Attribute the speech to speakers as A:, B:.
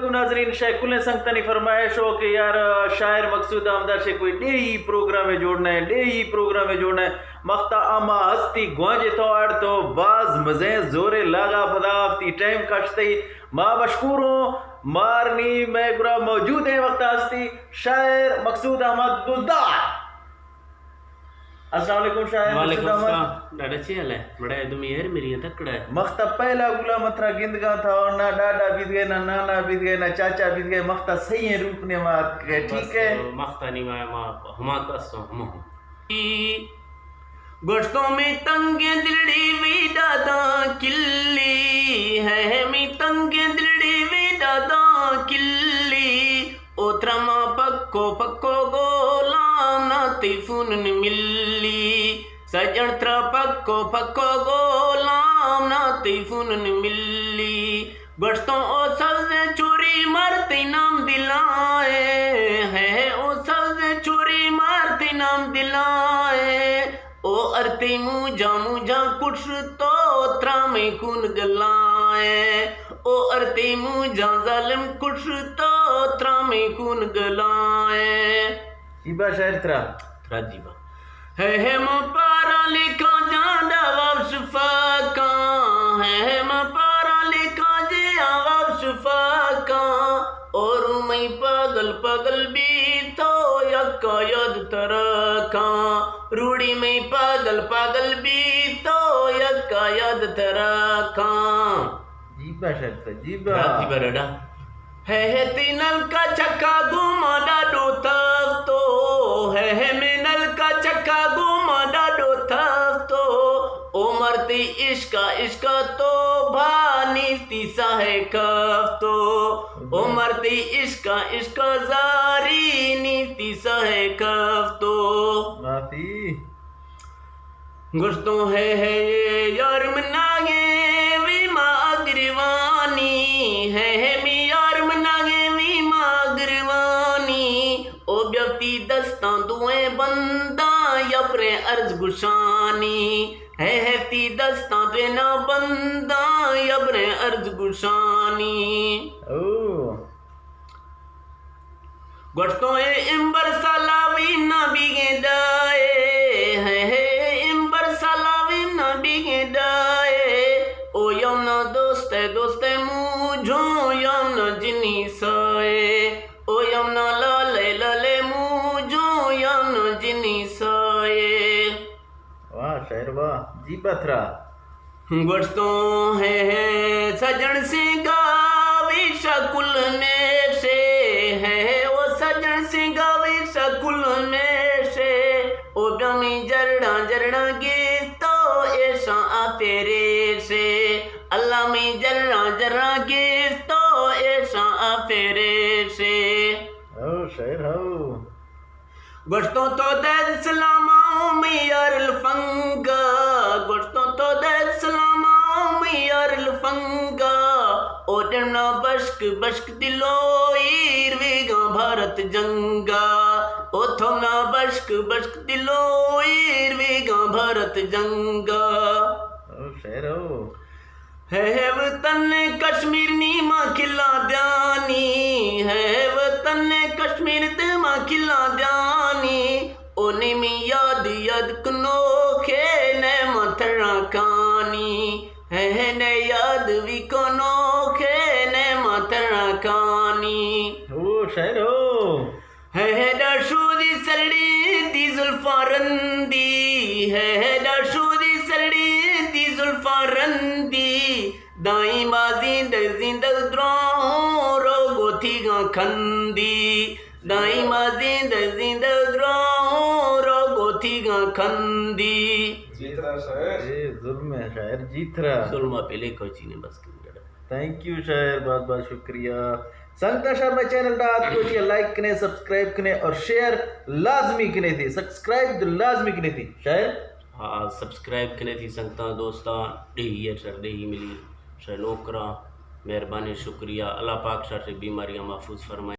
A: नाजरीन शायकुल ने संगतनी फरमाइश हो कि यार शायर मकसूद आमदार से कोई डेही प्रोग्राम में जोड़ना है, डेही प्रोग्राम में जोड़ना है। मख्ता आमा हस्ती गुआंजे तो आड़ तो बाज मजे जोरे लागा फदाफ्ती टाइम कशती माँ मशकूर हूँ मारनी मैं गुरा मौजूद है वक्त हस्ती शायर मकसूद अहमद बुज़दार। अस्सलाम वालेकुम शायर मकसूद अहमद।
B: डाडा चल है बड़ा है तुम यार मेरी तकड़ा है
A: मख्ता पहला गुला मथरा गिंदगा था और ना डाडा बीत गए ना नाना बीत गए ना चाचा बीत गए। मख्ता सही है रूप ने मार के ठीक है
B: मख्ता नहीं मां हमा कसो हम गोश्तों में तंगे दिलड़ी वी दादा किल्ली है मी तंगे दिलड़ी वी दादा किल्ली ओत्रमा पक्को पक्को गोलाम ना तिफुन मिल्ली सजन त्रा पक्को पक्को गोलाम ना तिफुन मिल्ली गोश्तों ओ सबसे चोरी मरती नाम दिलाए है ओ सबसे चोरी मरती नाम दिलाए ओ अरते मुझा कुछ तो त्रा में खून गलाए ओ अरते मुझा जालिम कुछ तो त्रा में खून गलाए।
A: जीबा शायर त्रा
B: जीबा है म पारा लिखा जांदा वापस फाका है म पारा लिखा जे वापस फाका और मैं पागल पागल भी तो यक्का याद तरका रूड़ी में पागल पागल भी तो यक्का याद तरका।
A: जीबा शायर जीबा
B: जीबा डा है तीनल का चक्का घुमा डाडो तब तो है मिनल का चक्का घुमा डाडो तब तो ओ मरती इश्का तो भानी तीसा है कब तो ओ मरती इश्का जारी नीति सा है कब तो
A: माफी
B: गुस्तों है ये यार मनागे वीमा अग्रवानी है मी यार मनागे वीमा अग्रवानी ओ व्यक्ति दस्ता दुए बंदा यपरे अर्ज गुशानी है hefती दस्ता दुए ना बंदा यपरे अर्ज गुशानी। गुस्तों है इम्बर सलावी ना बिगे दाए है इम्बर सलावी ना बिगे दाए ओ यमना दोस्त है मुझो यमना जिनी साए ओ यमना लाले मुझो यमना जिनी साए।
A: वाह शायर वाह जीबा त्रा
B: गुस्तों है सजन से गावी शकुल में से है वो सजन से गावी शकुल में से ओ गमी जरना गे तो ऐसा फेरे से अल्लाह में जरना गे तो ऐसा फेरे से।
A: ओ शायर हो
B: गुस्तों तो दे सलामाओं में यार लफंगा गुस्तों तो दे सलामाओं में यार लफंगा ओ डरना बश्क दिलो ईरवेगा भारत जंगा ओ थोना बश्क दिलो ईरवेगा भारत जंगा।
A: ओ शायर हो
B: है वतन कश्मीर नी मां खिला द्यानी है वतन कश्मीर ते मां खिला द्यानी ओने में याद कनो खेने मथरा कानी है ने याद भी कनो खेने मथरा कानी।
A: ओ शायर हो
B: है दशूदी सलड़ी दी जुल्फारंदी है दशूदी सलड़ी दी जुल्फारंदी दाई बाजी जिंद द्रोह रोगो थी खंदी दाई बाजी जिंद द्रोह रोगो थी खंदी।
A: जीतरा शायर जुल्म है शायर जीतरा
B: जुल्मा पहले कोची ने बस
A: थैंक यू शायर बहुत बहुत शुक्रिया। संगता शर्मा चैनल को लाइक करें सब्सक्राइब करें और शेयर लाजमी करें थी सब्सक्राइब लाजमी करें थी शायर
B: हाँ सब्सक्राइब करें थी संगता दोस्ता डी है सर डी मिली सर नौकरा मेहरबानी शुक्रिया अल्लाह पाक सर से बीमारियां महफूज फरमाए।